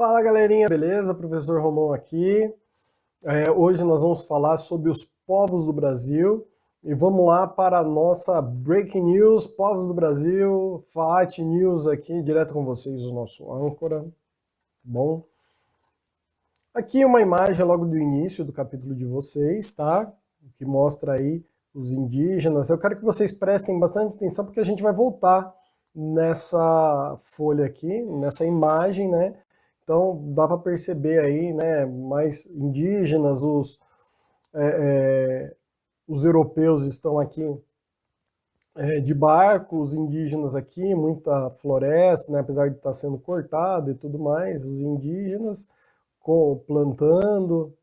Fala galerinha, beleza? Professor Romão aqui. Hoje nós vamos falar sobre os povos do Brasil e vamos lá para a nossa Breaking News, Povos do Brasil, FAAT News aqui, direto com vocês, o nosso âncora. Bom, aqui uma imagem logo do início do capítulo de vocês, tá? Que mostra aí os indígenas. Eu quero que vocês prestem bastante atenção porque a gente vai voltar nessa folha aqui, nessa imagem, né? Então dá para perceber aí, né, mais indígenas, os europeus estão aqui de barco, os indígenas aqui, muita floresta, né, apesar de estar sendo cortado e tudo mais, os indígenas plantando,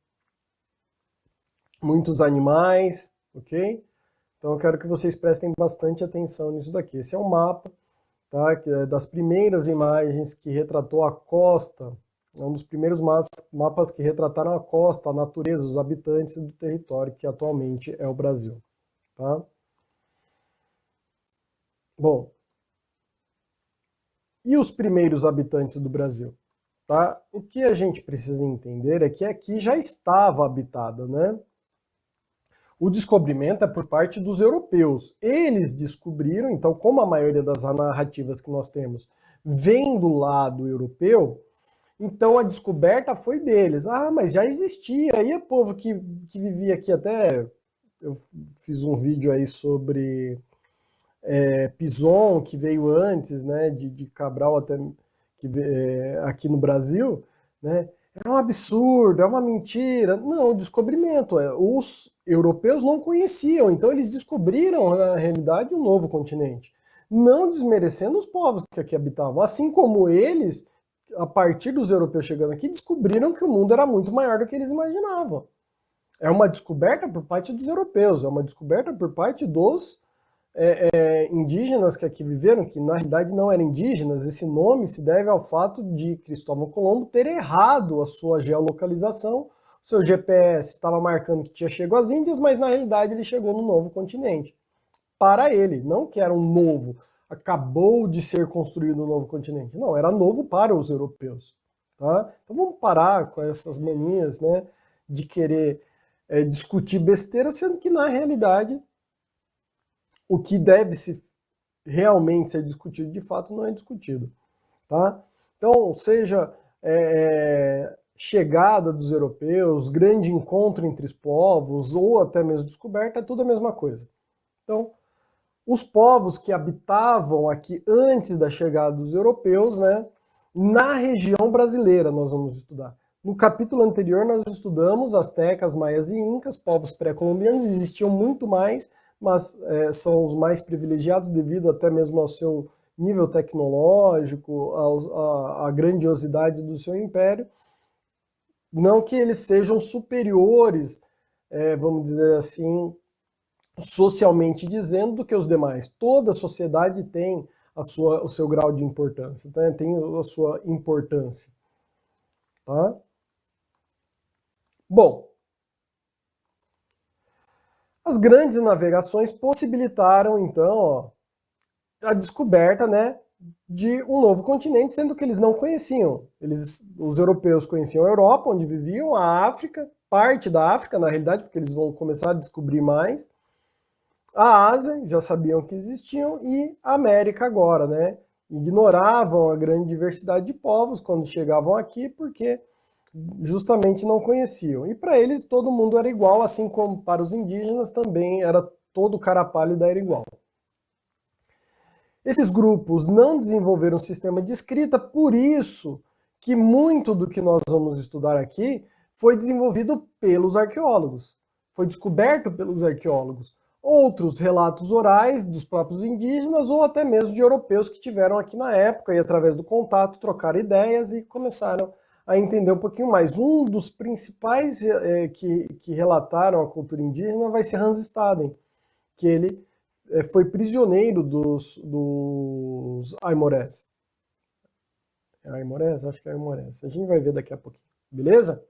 muitos animais, ok? Então eu quero que vocês prestem bastante atenção nisso daqui. Esse é um mapa, tá, que é das primeiras imagens que retratou a costa. É um dos primeiros mapas que retrataram a costa, a natureza, os habitantes do território que atualmente é o Brasil. Tá? Bom, e os primeiros habitantes do Brasil? Tá? O que a gente precisa entender é que aqui já estava habitada, né? O descobrimento é por parte dos europeus. Eles descobriram, então, como a maioria das narrativas que nós temos vem do lado europeu, então a descoberta foi deles. Ah, mas já existia. Aí é povo que vivia aqui até... Eu fiz um vídeo aí sobre Pison, que veio antes, né, de Cabral até aqui no Brasil, né? É um absurdo, é uma mentira. Não, descobrimento. Os europeus não conheciam, então eles descobriram, na realidade, um novo continente. Não desmerecendo os povos que aqui habitavam. Assim como eles, a partir dos europeus chegando aqui, descobriram que o mundo era muito maior do que eles imaginavam. É uma descoberta por parte dos europeus, é uma descoberta por parte dos indígenas que aqui viveram, que na realidade não eram indígenas. Esse nome se deve ao fato de Cristóvão Colombo ter errado a sua geolocalização. O seu GPS estava marcando que tinha chegado às Índias, mas na realidade ele chegou no novo continente. Para ele, não que era um novo, acabou de ser construído um novo continente. Não, era novo para os europeus. Tá? Então vamos parar com essas manias, né, de querer discutir besteira, sendo que na realidade o que deve se realmente ser discutido de fato não é discutido. Tá? Então, seja chegada dos europeus, grande encontro entre os povos, ou até mesmo descoberta, é tudo a mesma coisa. Então, os povos que habitavam aqui antes da chegada dos europeus, né, na região brasileira nós vamos estudar. No capítulo anterior nós estudamos astecas, maias e incas, povos pré-colombianos, existiam muito mais, mas são os mais privilegiados devido até mesmo ao seu nível tecnológico, à grandiosidade do seu império. Não que eles sejam superiores, vamos dizer assim, socialmente dizendo, do que os demais. Toda sociedade tem o seu grau de importância, tá? Tem a sua importância. Tá? Bom, as grandes navegações possibilitaram, então, a descoberta, né, de um novo continente, sendo que eles não conheciam. Os europeus conheciam a Europa, onde viviam, a África, parte da África, na realidade, porque eles vão começar a descobrir mais. A Ásia, já sabiam que existiam, e a América agora, né? Ignoravam a grande diversidade de povos quando chegavam aqui, porque justamente não conheciam. E para eles todo mundo era igual, assim como para os indígenas também era todo cara pálido era igual. Esses grupos não desenvolveram um sistema de escrita, por isso que muito do que nós vamos estudar aqui foi desenvolvido pelos arqueólogos, foi descoberto pelos arqueólogos. Outros relatos orais dos próprios indígenas ou até mesmo de europeus que tiveram aqui na época e através do contato trocaram ideias e começaram a entender um pouquinho mais. Um dos principais que relataram a cultura indígena vai ser Hans Staden, que ele foi prisioneiro dos Aimorés. É Aimorés? Acho que é Aimorés. A gente vai ver daqui a pouquinho. Beleza?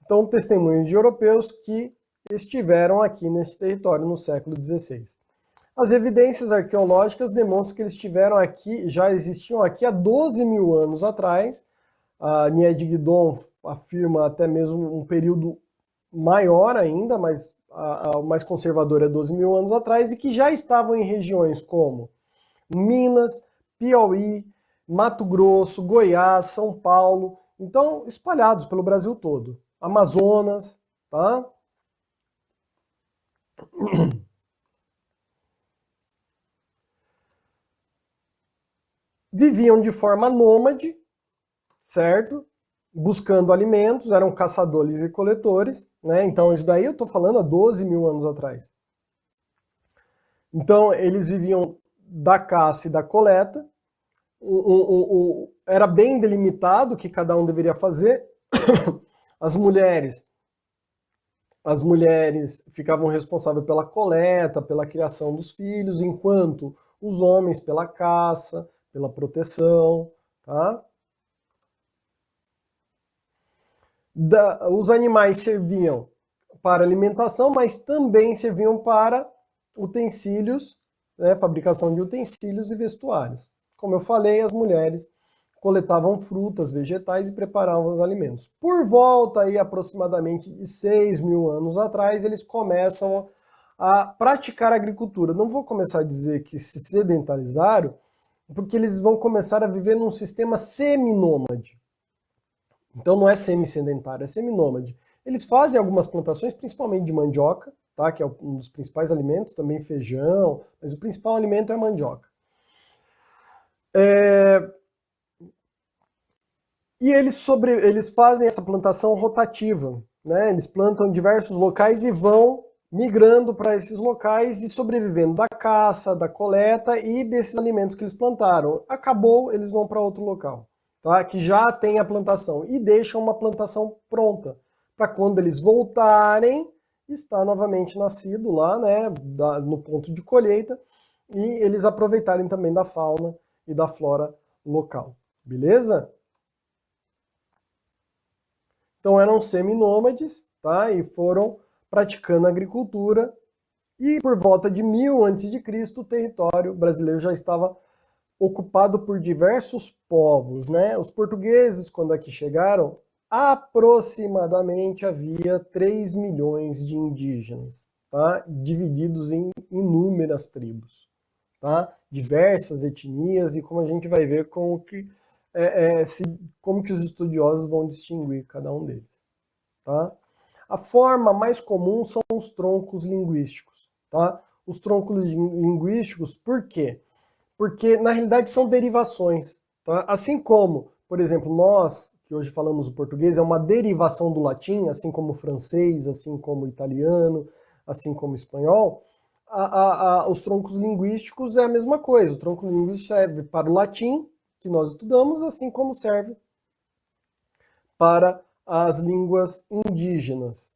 Então, testemunhos de europeus que estiveram aqui nesse território no século XVI. As evidências arqueológicas demonstram que eles estiveram aqui, já existiam aqui há 12 mil anos atrás. A Nied Guidon afirma até mesmo um período maior ainda, mas o mais conservador é 12 mil anos atrás, e que já estavam em regiões como Minas, Piauí, Mato Grosso, Goiás, São Paulo, então espalhados pelo Brasil todo. Amazonas, tá? Viviam de forma nômade, certo? Buscando alimentos, eram caçadores e coletores, né? Então isso daí eu estou falando há 12 mil anos atrás. Então eles viviam da caça e da coleta, era bem delimitado o que cada um deveria fazer. As mulheres ficavam responsáveis pela coleta, pela criação dos filhos, enquanto os homens pela caça, pela proteção, tá? Os animais serviam para alimentação, mas também serviam para utensílios, né, fabricação de utensílios e vestuários. Como eu falei, as mulheres coletavam frutas, vegetais e preparavam os alimentos. Por volta aí aproximadamente de 6 mil anos atrás, eles começam a praticar a agricultura. Não vou começar a dizer que se sedentarizaram, porque eles vão começar a viver num sistema seminômade. Então não é semi-sedentário, é seminômade. Eles fazem algumas plantações, principalmente de mandioca, tá? Que é um dos principais alimentos, também feijão, mas o principal alimento é a mandioca. E eles fazem essa plantação rotativa, né? Eles plantam em diversos locais e vão migrando para esses locais e sobrevivendo da caça, da coleta e desses alimentos que eles plantaram. Acabou, eles vão para outro local, tá? Que já tem a plantação e deixam uma plantação pronta para quando eles voltarem estar novamente nascido lá, né? No ponto de colheita, e eles aproveitarem também da fauna e da flora local, beleza? Então eram seminômades, tá? E foram praticando agricultura, e por volta de 1000 a.C., o território brasileiro já estava ocupado por diversos povos, né? Os portugueses, quando aqui chegaram, aproximadamente havia 3 milhões de indígenas, tá? Divididos em inúmeras tribos, tá? Diversas etnias, e como a gente vai ver como que os estudiosos vão distinguir cada um deles, tá? A forma mais comum são os troncos linguísticos, tá? Os troncos linguísticos, por quê? Porque, na realidade, são derivações, tá? Assim como, por exemplo, nós, que hoje falamos o português, é uma derivação do latim, assim como o francês, assim como o italiano, assim como o espanhol, os troncos linguísticos é a mesma coisa. O tronco linguístico serve para o latim, que nós estudamos, assim como serve para as línguas indígenas.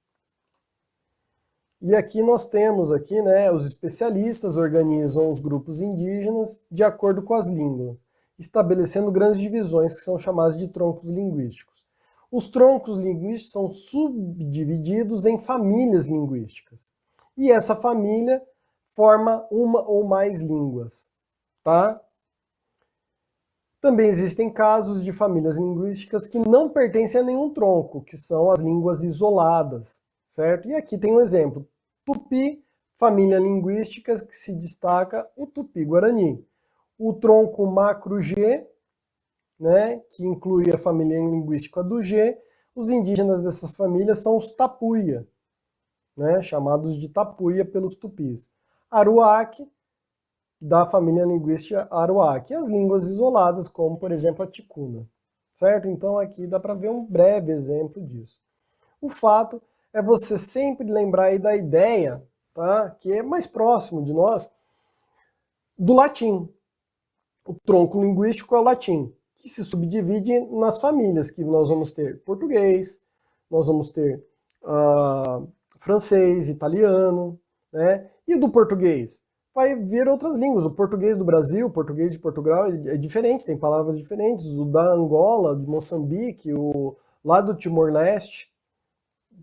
E aqui nós temos aqui, né, os especialistas organizam os grupos indígenas de acordo com as línguas, estabelecendo grandes divisões que são chamadas de troncos linguísticos. Os troncos linguísticos são subdivididos em famílias linguísticas. E essa família forma uma ou mais línguas, tá? Também existem casos de famílias linguísticas que não pertencem a nenhum tronco, que são as línguas isoladas, certo? E aqui tem um exemplo. Tupi, família linguística que se destaca o Tupi-Guarani. O tronco macro-G, né, que inclui a família linguística do G, os indígenas dessa família são os Tapuia, né, chamados de Tapuia pelos tupis. Aruac, da família linguística Aruac, e as línguas isoladas, como, por exemplo, a ticuna, certo? Então aqui dá para ver um breve exemplo disso. O fato é você sempre lembrar aí da ideia, tá, que é mais próximo de nós, do latim. O tronco linguístico é o latim, que se subdivide nas famílias, que nós vamos ter português, nós vamos ter francês, italiano, né? E do português? Vai vir outras línguas. O português do Brasil, o português de Portugal é diferente, tem palavras diferentes. O da Angola, de Moçambique, o lá do Timor-Leste.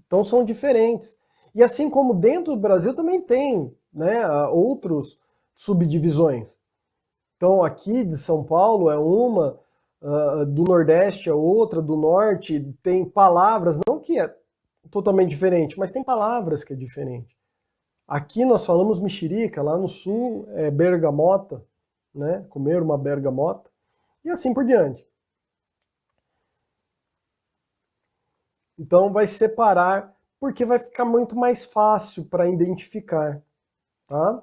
Então são diferentes. E assim como dentro do Brasil também tem, né, outros subdivisões. Então aqui de São Paulo é uma, do Nordeste é outra, do Norte tem palavras, não que é totalmente diferente, mas tem palavras que é diferente. Aqui nós falamos mexerica, lá no Sul é bergamota, né? Comer uma bergamota, e assim por diante. Então vai separar, porque vai ficar muito mais fácil para identificar, tá?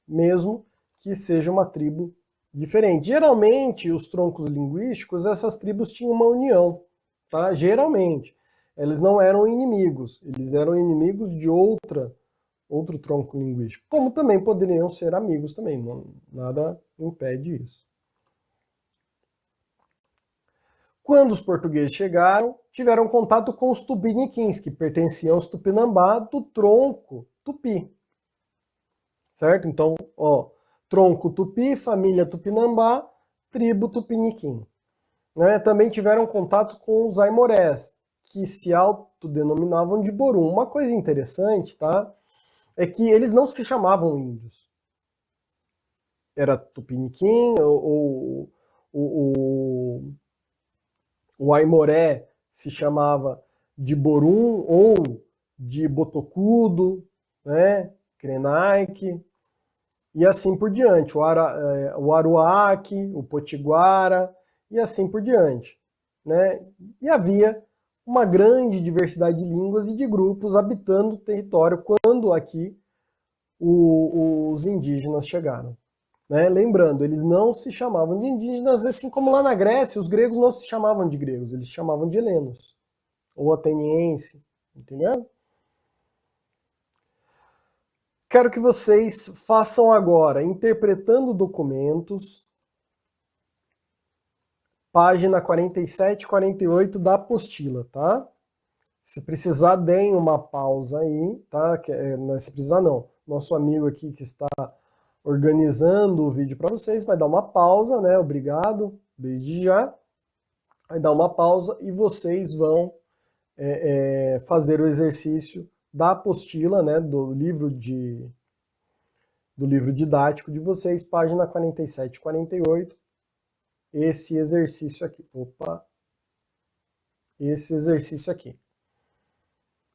Mesmo que seja uma tribo diferente. Geralmente, os troncos linguísticos, essas tribos tinham uma união, tá? Geralmente. Eles não eram inimigos, eles eram inimigos de outro tronco linguístico. Como também poderiam ser amigos também, nada impede isso. Quando os portugueses chegaram, tiveram contato com os tupiniquins, que pertenciam aos tupinambá do tronco tupi. Certo? Então, ó, tronco tupi, família tupinambá, tribo tupiniquim. Né? Também tiveram contato com os aimorés, que se autodenominavam de Borum. Uma coisa interessante, tá? É que eles não se chamavam índios. Era tupiniquim, o aimoré se chamava de Borum ou de Botocudo, né? Krenaik, e assim por diante, o Aruaque, o Potiguara, e assim por diante. Né? E havia uma grande diversidade de línguas e de grupos habitando o território quando aqui os indígenas chegaram. Né? Lembrando, eles não se chamavam de indígenas, assim como lá na Grécia, os gregos não se chamavam de gregos, eles se chamavam de helenos, ou ateniense, entendeu? Quero que vocês façam agora, interpretando documentos, página 47 e 48 da apostila, tá? Se precisar, deem uma pausa aí, tá? Se precisar, não. Nosso amigo aqui que está organizando o vídeo para vocês vai dar uma pausa, né? Obrigado, desde já. Vai dar uma pausa e vocês vão fazer o exercício da apostila, né? Do livro didático de vocês, página 47 e 48. Esse exercício aqui. Esse exercício aqui.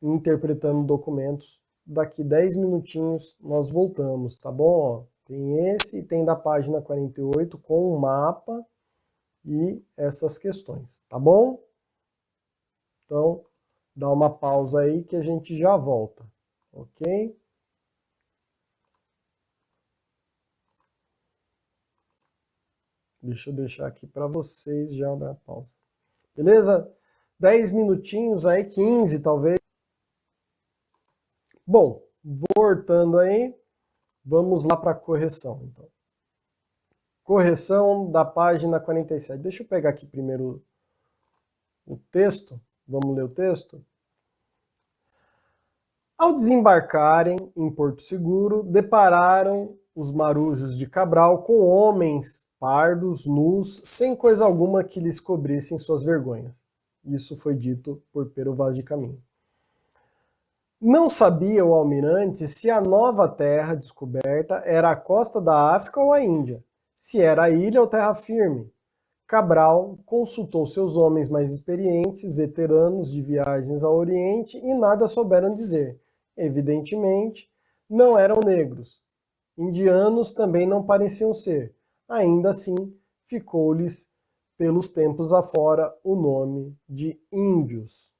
Interpretando documentos. Daqui 10 minutinhos nós voltamos, tá bom? Ó, tem esse e tem da página 48 com o mapa e essas questões, tá bom? Então, dá uma pausa aí que a gente já volta, ok? Deixa eu deixar aqui para vocês já dar pausa. Beleza? 10 minutinhos aí, 15 talvez. Bom, voltando aí, vamos lá para a correção. Então. Correção da página 47. Deixa eu pegar aqui primeiro o texto. Vamos ler o texto? Ao desembarcarem em Porto Seguro, depararam os marujos de Cabral com homens pardos, nus, sem coisa alguma que lhes cobrissem suas vergonhas. Isso foi dito por Pero Vaz de Caminha. Não sabia o almirante se a nova terra descoberta era a costa da África ou a Índia, se era a ilha ou terra firme. Cabral consultou seus homens mais experientes, veteranos de viagens ao Oriente, e nada souberam dizer. Evidentemente, não eram negros. Indianos também não pareciam ser. Ainda assim, ficou-lhes, pelos tempos afora, o nome de índios.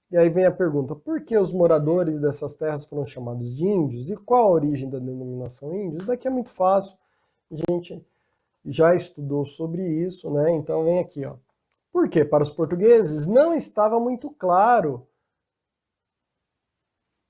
E aí vem a pergunta, por que os moradores dessas terras foram chamados de índios? E qual a origem da denominação índios? Daqui é muito fácil, a gente já estudou sobre isso, né? Então vem aqui, ó. Por quê? Para os portugueses não estava muito claro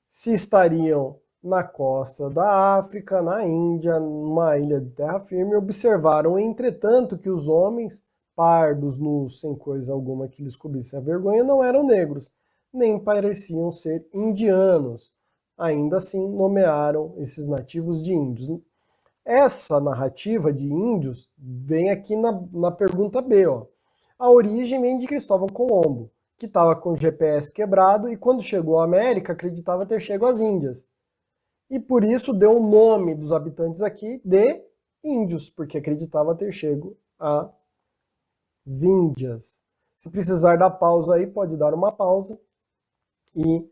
se estariam na costa da África, na Índia, numa ilha de terra firme. Observaram, entretanto, que os homens pardos, nus, sem coisa alguma que lhes cobrisse a vergonha, não eram negros, nem pareciam ser indianos. Ainda assim, nomearam esses nativos de índios. Essa narrativa de índios vem aqui na pergunta B. Ó. A origem vem de Cristóvão Colombo, que estava com o GPS quebrado e quando chegou à América acreditava ter chegado às Índias. e por isso deu o nome dos habitantes aqui de índios, porque acreditava ter chego às Índias. Se precisar dar pausa aí, pode dar uma pausa e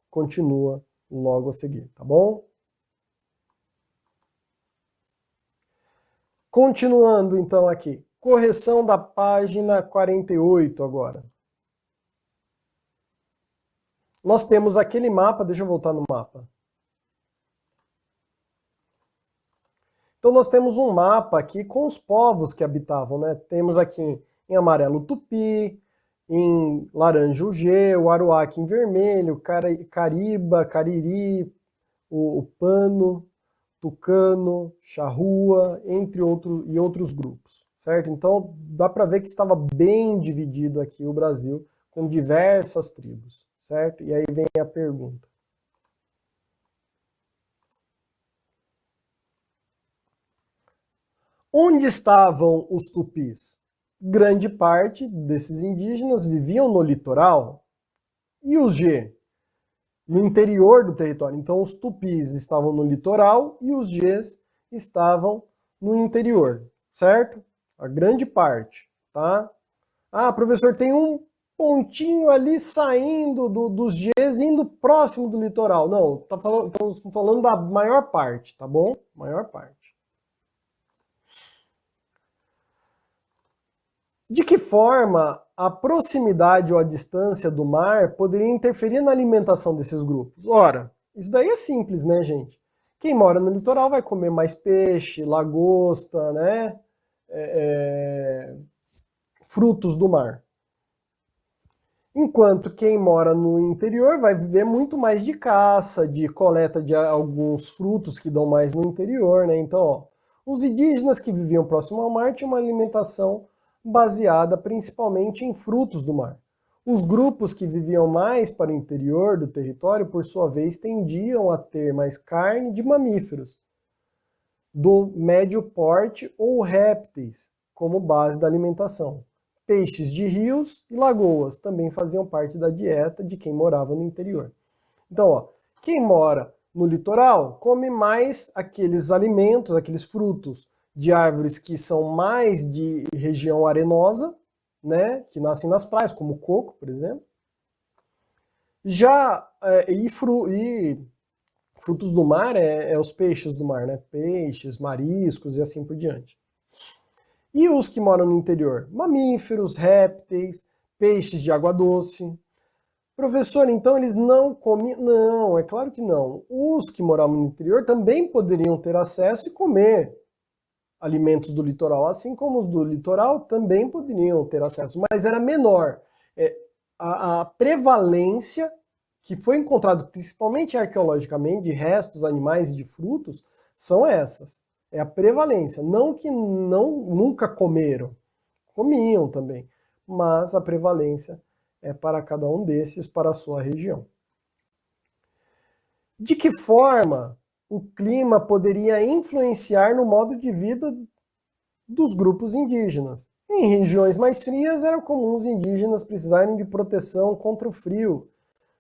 continua logo a seguir, tá bom? Continuando então aqui, correção da página 48 agora. Nós temos aquele mapa, deixa eu voltar no mapa. Então nós temos um mapa aqui com os povos que habitavam, né? Temos aqui em amarelo o Tupi, em laranja o G, o Aruac em vermelho, Cariba, Cariri, o Pano, Tucano, Charrua, entre outros grupos, certo? Então dá para ver que estava bem dividido aqui o Brasil, com diversas tribos, certo? E aí vem a pergunta. Onde estavam os tupis? Grande parte desses indígenas viviam no litoral. E os G? No interior do território. Então os tupis estavam no litoral e os Gs estavam no interior, certo? A grande parte, tá? Ah, professor, tem um pontinho ali saindo dos Gs, indo próximo do litoral. Não, estamos falando da maior parte, tá bom? Maior parte. De que forma a proximidade ou a distância do mar poderia interferir na alimentação desses grupos? Ora, isso daí é simples, né, gente? Quem mora no litoral vai comer mais peixe, lagosta, né? Frutos do mar. Enquanto quem mora no interior vai viver muito mais de caça, de coleta de alguns frutos que dão mais no interior, né? Então, ó, os indígenas que viviam próximo ao mar tinham uma alimentação baseada principalmente em frutos do mar. Os grupos que viviam mais para o interior do território, por sua vez, tendiam a ter mais carne de mamíferos, do médio porte ou répteis, como base da alimentação. Peixes de rios e lagoas também faziam parte da dieta de quem morava no interior. Então, ó, quem mora no litoral come mais aqueles alimentos, aqueles frutos de árvores que são mais de região arenosa, né, que nascem nas praias, como o coco, por exemplo. Já frutos do mar é os peixes do mar, né? Peixes, mariscos e assim por diante. E os que moram no interior? Mamíferos, répteis, peixes de água doce. Professor, então eles não comiam? Não, é claro que não. Os que moravam no interior também poderiam ter acesso e comer alimentos do litoral, assim como os do litoral também poderiam ter acesso, mas era menor. A prevalência que foi encontrado principalmente arqueologicamente de restos animais e de frutos são essas. É a prevalência, não que nunca comeram, comiam também, mas a prevalência é para cada um desses, para a sua região. De que forma o clima poderia influenciar no modo de vida dos grupos indígenas? Em regiões mais frias, era comum os indígenas precisarem de proteção contra o frio.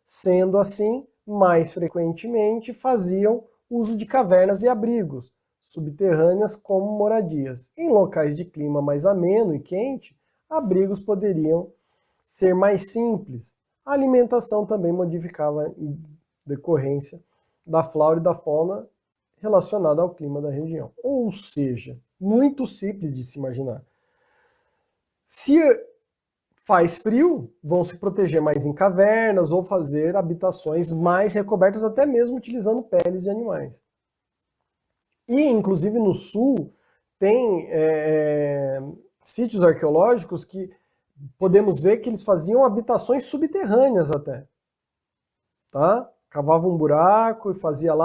Sendo assim, mais frequentemente faziam uso de cavernas e abrigos subterrâneas como moradias. Em locais de clima mais ameno e quente, abrigos poderiam ser mais simples. A alimentação também modificava em decorrência da flora e da fauna relacionada ao clima da região. Ou seja, muito simples de se imaginar. Se faz frio, vão se proteger mais em cavernas ou fazer habitações mais recobertas, até mesmo utilizando peles de animais. E, inclusive, no sul, tem sítios arqueológicos que podemos ver que eles faziam habitações subterrâneas até. Tá? Cavavam um buraco e faziam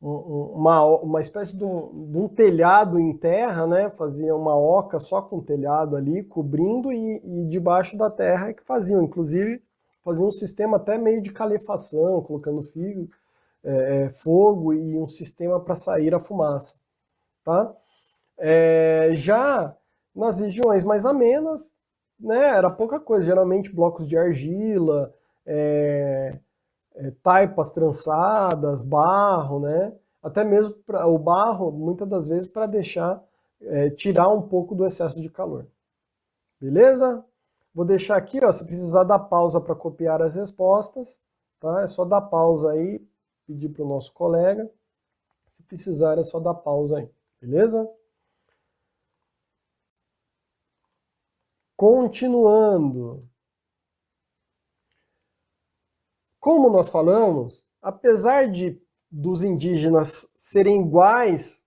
uma espécie de um telhado em terra, né? Fazia uma oca só com telhado ali, cobrindo, e debaixo da terra é que faziam. Inclusive, faziam um sistema até meio de calefação, colocando fio, fogo e um sistema para sair a fumaça. Tá? Já nas regiões mais amenas, né, era pouca coisa, geralmente blocos de argila, taipas trançadas, barro, né? Até mesmo o barro, muitas das vezes, para deixar, tirar um pouco do excesso de calor. Beleza? Vou deixar aqui, ó, se precisar dar pausa para copiar as respostas, tá? É só dar pausa aí, pedir para o nosso colega. Se precisar, é só dar pausa aí, beleza? Continuando. Como nós falamos, apesar dos indígenas serem iguais,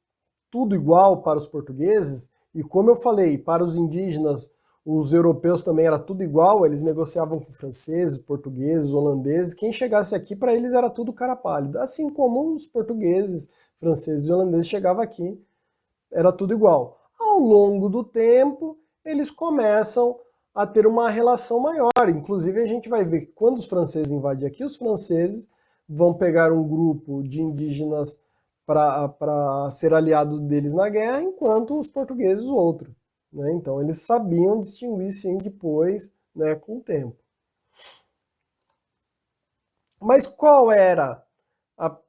tudo igual para os portugueses, e como eu falei, para os indígenas, os europeus também era tudo igual, eles negociavam com franceses, portugueses, holandeses, quem chegasse aqui para eles era tudo cara pálido, assim como os portugueses, franceses e holandeses chegavam aqui, era tudo igual. Ao longo do tempo, eles começam a ter uma relação maior. Inclusive, a gente vai ver que quando os franceses invadem aqui, os franceses vão pegar um grupo de indígenas para ser aliados deles na guerra, enquanto os portugueses outro. Né? Então, eles sabiam distinguir, sim, depois, né, com o tempo. Mas qual era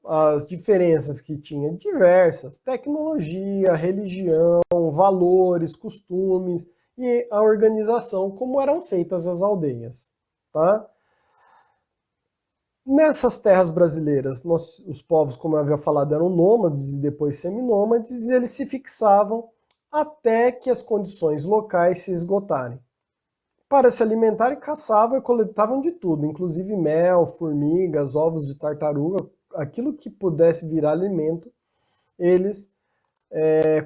as diferenças que tinha? Diversas. Tecnologia, religião, valores, costumes e a organização, como eram feitas as aldeias. Tá? Nessas terras brasileiras, os povos, como eu havia falado, eram nômades e depois seminômades, e eles se fixavam até que as condições locais se esgotarem. Para se alimentarem, caçavam e coletavam de tudo, inclusive mel, formigas, ovos de tartaruga, aquilo que pudesse virar alimento, eles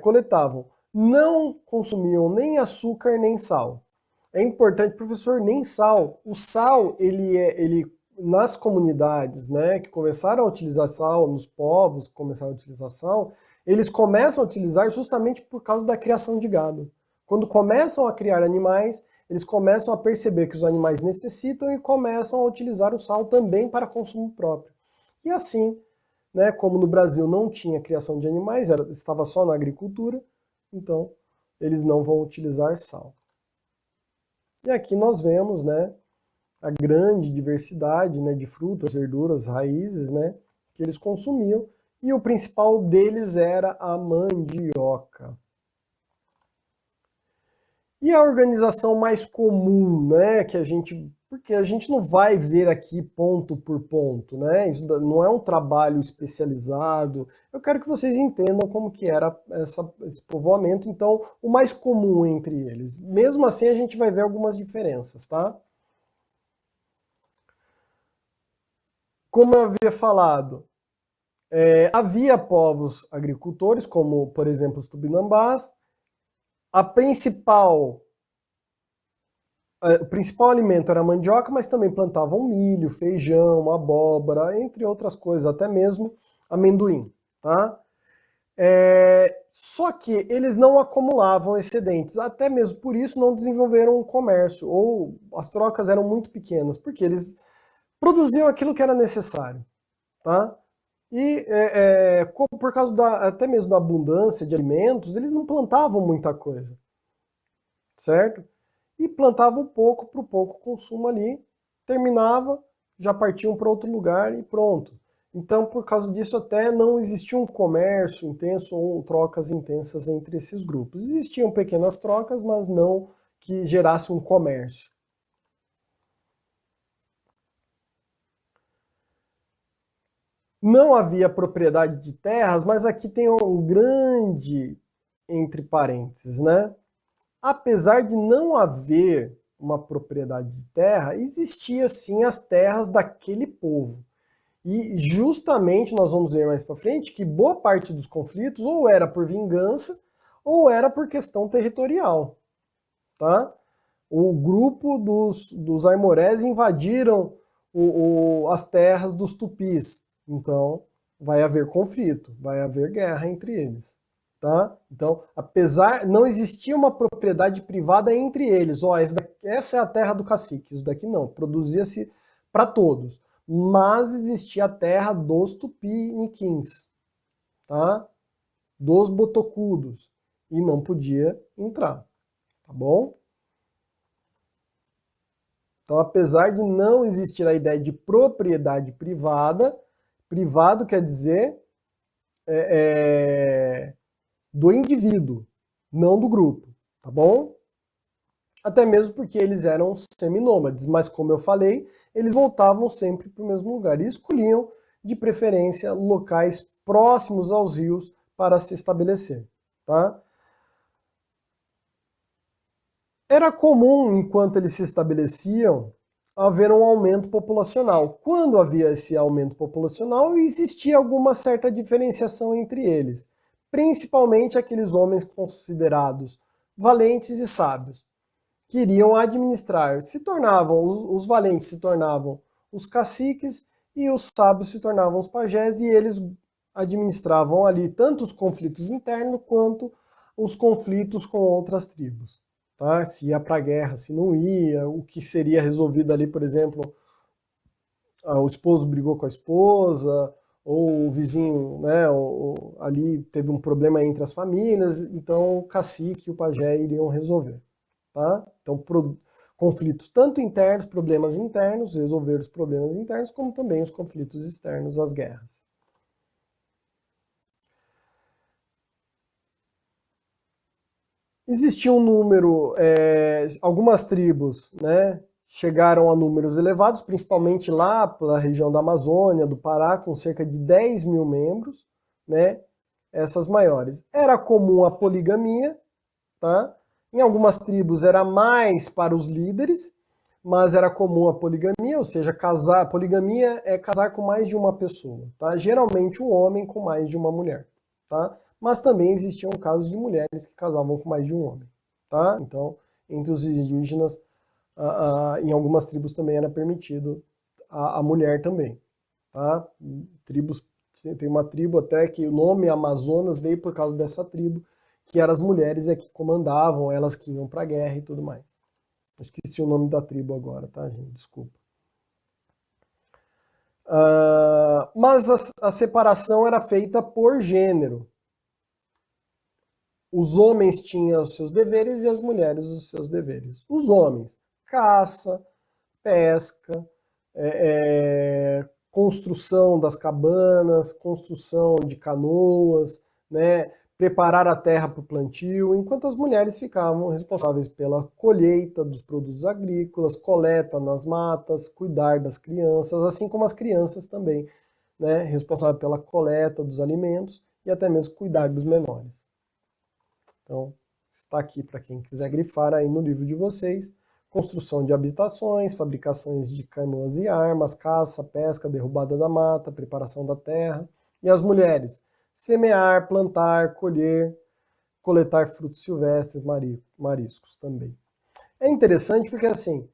coletavam. Não consumiam nem açúcar nem sal. É importante, professor, nem sal. O sal, ele nas comunidades, né, que começaram a utilizar sal, nos povos que começaram a utilizar sal, eles começam a utilizar justamente por causa da criação de gado. Quando começam a criar animais, eles começam a perceber que os animais necessitam e começam a utilizar o sal também para consumo próprio. E assim, né, como no Brasil não tinha criação de animais, estava só na agricultura, então eles não vão utilizar sal. E aqui nós vemos, né, a grande diversidade, né, de frutas, verduras, raízes, né, que eles consumiam, e o principal deles era a mandioca. E a organização mais comum, né, porque a gente não vai ver aqui ponto por ponto, né, isso não é um trabalho especializado, eu quero que vocês entendam como que era esse povoamento, então, o mais comum entre eles. Mesmo assim, a gente vai ver algumas diferenças, tá? Como eu havia falado, havia povos agricultores, como, por exemplo, os tupinambás. O principal alimento era a mandioca, mas também plantavam milho, feijão, abóbora, entre outras coisas, até mesmo amendoim. Tá? Só que eles não acumulavam excedentes, até mesmo por isso não desenvolveram um comércio, ou as trocas eram muito pequenas, porque eles produziam aquilo que era necessário. Tá? E por causa até mesmo da abundância de alimentos, eles não plantavam muita coisa, certo? E plantavam pouco para o pouco consumo ali, terminava, já partiam para outro lugar e pronto. Então, por causa disso, até não existia um comércio intenso ou trocas intensas entre esses grupos. Existiam pequenas trocas, mas não que gerasse um comércio. Não havia propriedade de terras, mas aqui tem um grande entre parênteses, né? Apesar de não haver uma propriedade de terra, existia sim as terras daquele povo. E justamente nós vamos ver mais para frente que boa parte dos conflitos ou era por vingança ou era por questão territorial, tá? O grupo dos aimorés invadiram as terras dos tupis. Então, vai haver conflito, vai haver guerra entre eles. Tá? Então, apesar, não existia uma propriedade privada entre eles. Ó, essa é a terra do cacique, isso daqui não. Produzia-se para todos. Mas existia a terra dos tupiniquins, tá? Dos botocudos. E não podia entrar, tá bom? Então, apesar de não existir a ideia de propriedade privada, privado quer dizer do indivíduo, não do grupo, tá bom? Até mesmo porque eles eram seminômades, mas como eu falei, eles voltavam sempre para o mesmo lugar e escolhiam, de preferência, locais próximos aos rios para se estabelecer, tá? Era comum, enquanto eles se estabeleciam, haver um aumento populacional. Quando havia esse aumento populacional, existia alguma certa diferenciação entre eles, principalmente aqueles homens considerados valentes e sábios, que iriam administrar, se tornavam, os valentes se tornavam os caciques e os sábios se tornavam os pajés, e eles administravam ali tanto os conflitos internos quanto os conflitos com outras tribos. Tá? Se ia para a guerra, se não ia, o que seria resolvido ali, por exemplo, o esposo brigou com a esposa, ou o vizinho, né, ali teve um problema entre as famílias, então o cacique e o pajé iriam resolver. Tá? Então, conflitos tanto internos, problemas internos, resolver os problemas internos, como também os conflitos externos, as guerras. Existia um número, algumas tribos, né, chegaram a números elevados, principalmente lá pela região da Amazônia, do Pará, com cerca de 10 mil membros, né, essas maiores. Era comum a poligamia, tá? Em algumas tribos era mais para os líderes, mas era comum a poligamia, ou seja, casar. Poligamia é casar com mais de uma pessoa, tá? Geralmente um homem com mais de uma mulher, tá? Mas também existiam casos de mulheres que casavam com mais de um homem, tá? Então, entre os indígenas, em algumas tribos também era permitido a mulher também, tá? Tribos, tem uma tribo até que o nome Amazonas veio por causa dessa tribo, que eram as mulheres que comandavam, elas que iam para a guerra e tudo mais. Eu esqueci o nome da tribo agora, tá, gente? Desculpa. Mas a separação era feita por gênero. Os homens tinham os seus deveres e as mulheres os seus deveres. Os homens, caça, pesca, construção das cabanas, construção de canoas, né, preparar a terra para o plantio, enquanto as mulheres ficavam responsáveis pela colheita dos produtos agrícolas, coleta nas matas, cuidar das crianças, assim como as crianças também, né, responsáveis pela coleta dos alimentos e até mesmo cuidar dos menores. Então, está aqui para quem quiser grifar aí no livro de vocês. Construção de habitações, fabricações de canoas e armas, caça, pesca, derrubada da mata, preparação da terra. E as mulheres? Semear, plantar, colher, coletar frutos silvestres, mariscos também. É interessante porque, assim,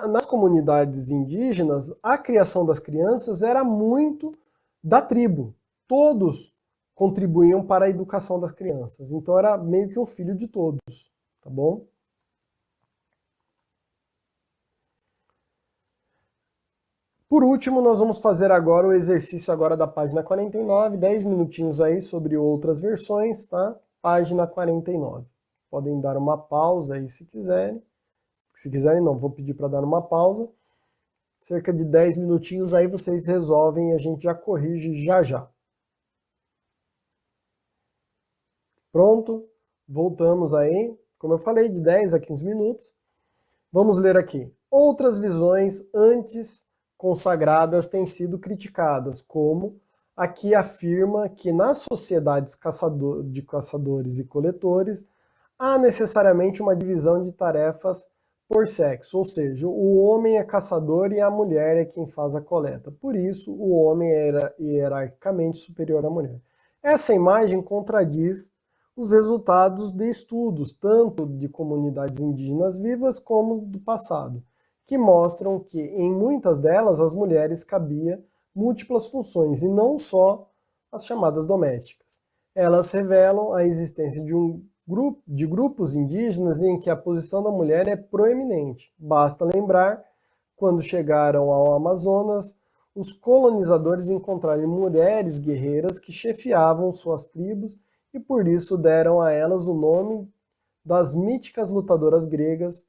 nas comunidades indígenas, a criação das crianças era muito da tribo. Todos contribuíam para a educação das crianças. Então era meio que um filho de todos, tá bom? Por último, nós vamos fazer agora o exercício agora da página 49, 10 minutinhos aí sobre outras versões, tá? Página 49. Podem dar uma pausa aí se quiserem. Se quiserem não, vou pedir para dar uma pausa. Cerca de 10 minutinhos aí vocês resolvem e a gente já corrige já já. Pronto? Voltamos aí. Como eu falei, de 10 a 15 minutos. Vamos ler aqui. Outras visões antes consagradas têm sido criticadas, como a que afirma que nas sociedades de caçadores e coletores há necessariamente uma divisão de tarefas por sexo, ou seja, o homem é caçador e a mulher é quem faz a coleta. Por isso, o homem era hierarquicamente superior à mulher. Essa imagem contradiz os resultados de estudos, tanto de comunidades indígenas vivas como do passado, que mostram que em muitas delas as mulheres cabia múltiplas funções e não só as chamadas domésticas. Elas revelam a existência de grupos indígenas em que a posição da mulher é proeminente. Basta lembrar, quando chegaram ao Amazonas, os colonizadores encontraram mulheres guerreiras que chefiavam suas tribos e por isso deram a elas o nome das míticas lutadoras gregas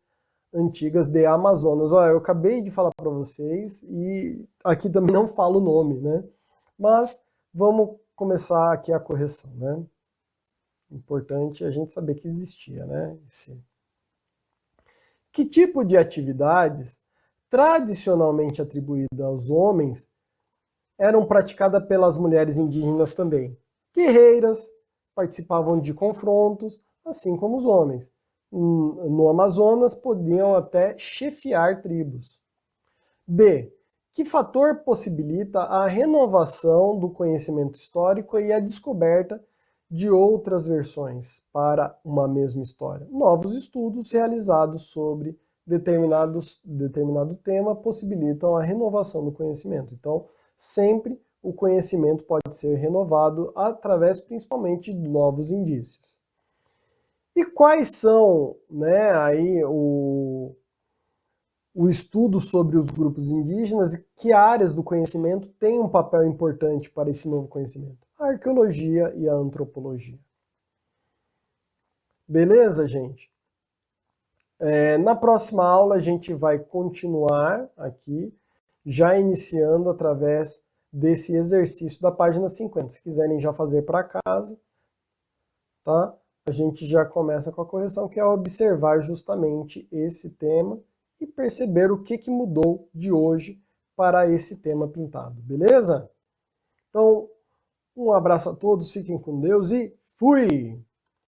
antigas de Amazonas. Olha, eu acabei de falar para vocês e aqui também não falo o nome, né? Mas vamos começar aqui a correção, né? Importante a gente saber que existia, né? Que tipo de atividades tradicionalmente atribuídas aos homens eram praticadas pelas mulheres indígenas também? Guerreiras, participavam de confrontos, assim como os homens. No Amazonas, podiam até chefiar tribos. B. Que fator possibilita a renovação do conhecimento histórico e a descoberta de outras versões para uma mesma história? Novos estudos realizados sobre determinado tema possibilitam a renovação do conhecimento. Então, sempre o conhecimento pode ser renovado através principalmente de novos indícios. E quais são, né, aí o estudo sobre os grupos indígenas e que áreas do conhecimento têm um papel importante para esse novo conhecimento? A arqueologia e a antropologia. Beleza, gente? Na próxima aula a gente vai continuar aqui, já iniciando através desse exercício da página 50. Se quiserem já fazer para casa, tá? A gente já começa com a correção, que é observar justamente esse tema e perceber o que mudou de hoje para esse tema pintado, beleza? Então, um abraço a todos, fiquem com Deus e fui!